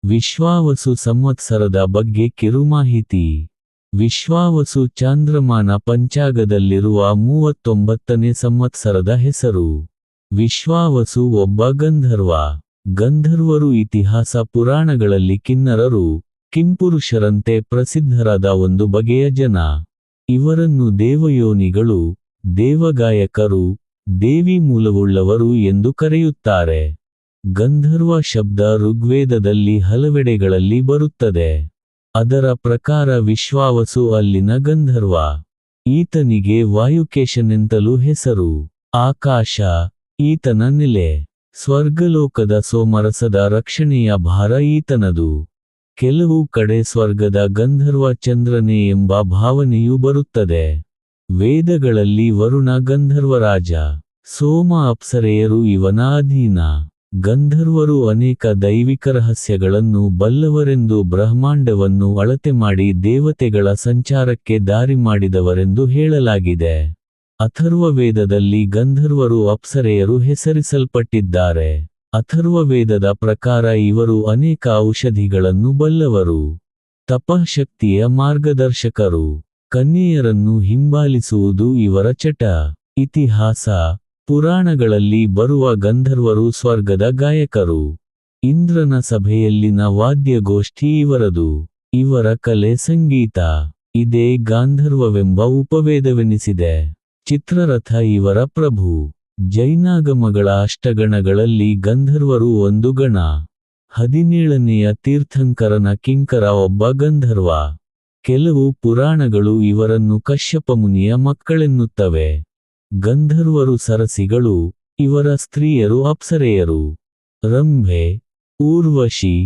ವಿಶ್ವಾವಸು ಸಂವತ್ಸರದ ಬಗ್ಗೆ ಕಿರುಮಾಹಿತಿ. ವಿಶ್ವಾವಸು ಚಾಂದ್ರಮಾನ ಪಂಚಾಂಗದಲ್ಲಿರುವ 39ನೇ ಸಂವತ್ಸರದ ಹೆಸರು. ವಿಶ್ವಾವಸು ಒಬ್ಬ ಗಂಧರ್ವ. ಗಂಧರ್ವರು ಇತಿಹಾಸ ಪುರಾಣಗಳಲ್ಲಿ ಕಿನ್ನರರು, ಕಿಂಪುರುಷರಂತೆ ಪ್ರಸಿದ್ಧರಾದ ಒಂದು ಬಗೆಯ ಜನ. ಇವರನ್ನು ದೇವಯೋನಿಗಳು, ದೇವಗಾಯಕರು, ದೇವಿ ಮೂಲವುಳ್ಳವರು ಎಂದು ಕರೆಯುತ್ತಾರೆ. ಗಂಧರ್ವ ಶಬ್ದ ಋಗ್ವೇದದಲ್ಲಿ ಹಲವೆಡೆಗಳಲ್ಲಿ ಬರುತ್ತದೆ. ಅದರ ಪ್ರಕಾರ ವಿಶ್ವಾವಸು ಅಲ್ಲಿನ ಗಂಧರ್ವ. ಈತನಿಗೆ ವಾಯುಕೇಶನೆಂತಲೂ ಹೆಸರು. ಆಕಾಶ ಈತನ ನೆಲೆ. ಸ್ವರ್ಗಲೋಕದ ಸೋಮರಸದ ರಕ್ಷಣೆಯ ಭಾರ ಈತನದು. ಕೆಲವು ಕಡೆ ಸ್ವರ್ಗದ ಗಂಧರ್ವ ಚಂದ್ರನೇ ಎಂಬ ಭಾವನೆಯೂ ಬರುತ್ತದೆ. ವೇದಗಳಲ್ಲಿ ವರುಣ ಗಂಧರ್ವರಾಜ, ಸೋಮ ಅಪ್ಸರೆಯರು ಇವನ ಅಧೀನ. ಗಂಧರ್ವರು ಅನೇಕ ದೈವಿಕ ರಹಸ್ಯಗಳನ್ನು ಬಲ್ಲವರೆಂದು ಬ್ರಹ್ಮಾಂಡವನ್ನು ಅಳತೆ ಮಾಡಿ ದೇವತೆಗಳ ಸಂಚಾರಕ್ಕೆ ದಾರಿ ಮಾಡಿದವರೆಂದು ಹೇಳಲಾಗಿದೆ. ಅಥರ್ವವೇದದಲ್ಲಿ ಗಂಧರ್ವರು ಅಪ್ಸರೆಯರು ಹೆಸರಿಸಲ್ಪಟ್ಟಿದ್ದಾರೆ. ಅಥರ್ವವೇದದ ಪ್ರಕಾರ ಇವರು ಅನೇಕ ಔಷಧಿಗಳನ್ನು ಬಲ್ಲವರು, ತಪಃಶಕ್ತಿಯ ಮಾರ್ಗದರ್ಶಕರು, ಕನ್ಯೆಯರನ್ನು ಹಿಂಬಾಲಿಸುವುದು ಇವರ ಚಟ. ಇತಿಹಾಸ ಪುರಾಣಗಳಲ್ಲಿ ಬರುವ ಗಂಧರ್ವರು ಸ್ವರ್ಗದ ಗಾಯಕರು. ಇಂದ್ರನ ಸಭೆಯಲ್ಲಿನ ವಾದ್ಯಗೋಷ್ಠಿ ಇವರದು. ಇವರ ಕಲೆ ಸಂಗೀತ. ಇದೇ ಗಾಂಧರ್ವವೆಂಬ ಉಪವೇದವೆನಿಸಿದೆ. ಚಿತ್ರರಥ ಇವರ ಪ್ರಭು. ಜೈನಾಗಮಗಳ ಅಷ್ಟಗಣಗಳಲ್ಲಿ ಗಂಧರ್ವರು ಒಂದು ಗಣ. 17ನೆಯ ತೀರ್ಥಂಕರನ ಕಿಂಕರ ಒಬ್ಬ ಗಂಧರ್ವ. ಕೆಲವು ಪುರಾಣಗಳು ಇವರನ್ನು ಕಶ್ಯಪ ಮುನಿಯ ಮಕ್ಕಳೆನ್ನುತ್ತವೆ. ಗಂಧರ್ವರು ಸರಸಿಗಳು, ಇವರ ಸ್ತ್ರೀಯರು ಅಪ್ಸರೆಯರು. ರಂಭೆ, ಊರ್ವಶಿ,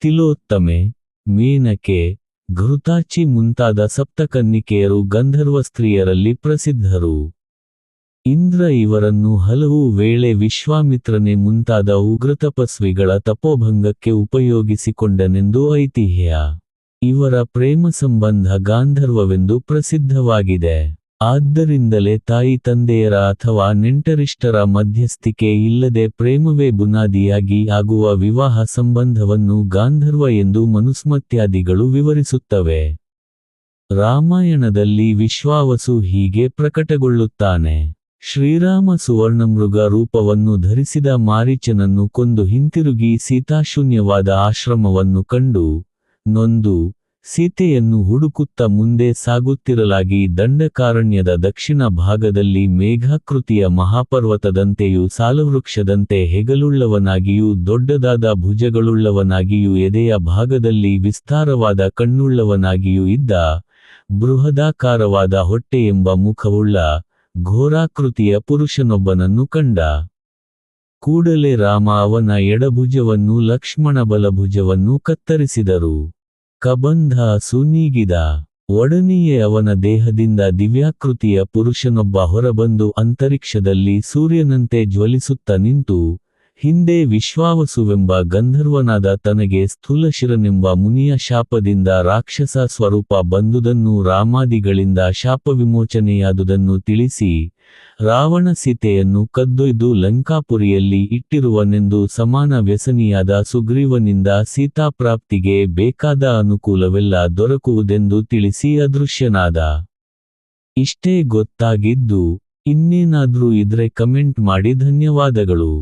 ತಿಲೋತ್ತಮೆ, ಮೇನಕೆ, ಘೃತಾಚಿ ಮುಂತಾದ ಸಪ್ತಕನ್ನಿಕೆಯರು ಗಂಧರ್ವ ಸ್ತ್ರೀಯರಲ್ಲಿ ಪ್ರಸಿದ್ಧರು. ಇಂದ್ರ ಇವರನ್ನು ಹಲವು ವೇಳೆ ವಿಶ್ವಾಮಿತ್ರನೇ ಮುಂತಾದ ಉಗ್ರತಪಸ್ವಿಗಳ ತಪೋಭಂಗಕ್ಕೆ ಉಪಯೋಗಿಸಿಕೊಂಡನೆಂದು ಐತಿಹ್ಯ. ಇವರ ಪ್ರೇಮ ಸಂಬಂಧ ಗಾಂಧರ್ವವೆಂದು ಪ್ರಸಿದ್ಧವಾಗಿದೆ. ಆದ್ದರಿಂದಲೇ ತಾಯಿ ತಂದೆಯರ ಅಥವಾ ನೆಂಟರಿಷ್ಟರ ಮಧ್ಯಸ್ಥಿಕೆ ಇಲ್ಲದೆ ಪ್ರೇಮವೇ ಬುನಾದಿಯಾಗಿ ಆಗುವ ವಿವಾಹ ಸಂಬಂಧವನ್ನು ಗಾಂಧರ್ವ ಎಂದು ಮನುಸ್ಮೃತ್ಯಾದಿಗಳು ವಿವರಿಸುತ್ತವೆ. ರಾಮಾಯಣದಲ್ಲಿ ವಿಶ್ವಾವಸು ಹೀಗೆ ಪ್ರಕಟಗೊಳ್ಳುತ್ತಾನೆ. ಶ್ರೀರಾಮ ಸುವರ್ಣಮೃಗ ರೂಪವನ್ನು ಧರಿಸಿದ ಮಾರೀಚನನ್ನು ಕೊಂದು ಹಿಂತಿರುಗಿ ಸೀತಾಶೂನ್ಯವಾದ ಆಶ್ರಮವನ್ನು ಕಂಡು ನೊಂದು ಸೀತೆಯನ್ನು ಹುಡುಕುತ್ತ ಮುಂದೆ ಸಾಗುತ್ತಿರಲಾಗಿ ದಂಡಕಾರಣ್ಯದ ದಕ್ಷಿಣ ಭಾಗದಲ್ಲಿ ಮೇಘಾಕೃತಿಯ ಮಹಾಪರ್ವತದಂತೆಯೂ ಸಾಲವೃಕ್ಷದಂತೆ ಹೆಗಲುಳ್ಳವನಾಗಿಯೂ ದೊಡ್ಡದಾದ ಭುಜಗಳುಳ್ಳವನಾಗಿಯೂ ಎದೆಯ ಭಾಗದಲ್ಲಿ ವಿಸ್ತಾರವಾದ ಕಣ್ಣುಳ್ಳವನಾಗಿಯೂ ಇದ್ದ ಬೃಹದಾಕಾರವಾದ ಹೊಟ್ಟೆಯೆಂಬ ಮುಖವುಳ್ಳ ಘೋರಾಕೃತಿಯ ಪುರುಷನೊಬ್ಬನನ್ನು ಕಂಡ. ಕೂಡಲೇ ರಾಮ ಅವನ ಎಡಭುಜವನ್ನೂ ಲಕ್ಷ್ಮಣ ಬಲಭುಜವನ್ನೂ ಕತ್ತರಿಸಿದರು. ಕಬಂಧ ಸುನೀಗಿದ. ಒಡನೆಯೇ ಅವನ ದೇಹದಿಂದ ದಿವ್ಯಾಕೃತಿಯ ಪುರುಷನೊಬ್ಬ ಹೊರಬಂದು ಅಂತರಿಕ್ಷದಲ್ಲಿ ಸೂರ್ಯನಂತೆ ಜ್ವಲಿಸುತ್ತ ನಿಂತು, ಹಿಂದೆ ವಿಶ್ವಾವಸುವೆಂಬ ಗಂಧರ್ವನಾದ ತನಗೆ ಸ್ಥೂಲಶಿರನೆಂಬ ಮುನಿಯ ಶಾಪದಿಂದ ರಾಕ್ಷಸ ಸ್ವರೂಪ ಬಂದುದನ್ನು ರಾಮಾದಿಗಳಿಂದ ಶಾಪವಿಮೋಚನೆಯಾದುದನ್ನು ತಿಳಿಸಿ, ರಾವಣ ಸೀತೆಯನ್ನು ಕದ್ದೊಯ್ದು ಲಂಕಾಪುರಿಯಲ್ಲಿ ಇಟ್ಟಿರುವನೆಂದು ಸಮಾನ ವ್ಯಸನಿಯಾದ ಸುಗ್ರೀವನಿಂದ ಸೀತಾಪ್ರಾಪ್ತಿಗೆ ಬೇಕಾದ ಅನುಕೂಲವೆಲ್ಲ ದೊರಕುವುದೆಂದು ತಿಳಿಸಿ ಅದೃಶ್ಯನಾದ. ಇಷ್ಟೇ ಗೊತ್ತಾಗಿದ್ದು. ಇನ್ನೇನಾದ್ರೂ ಇದ್ರೆ ಕಮೆಂಟ್ ಮಾಡಿ. ಧನ್ಯವಾದಗಳು.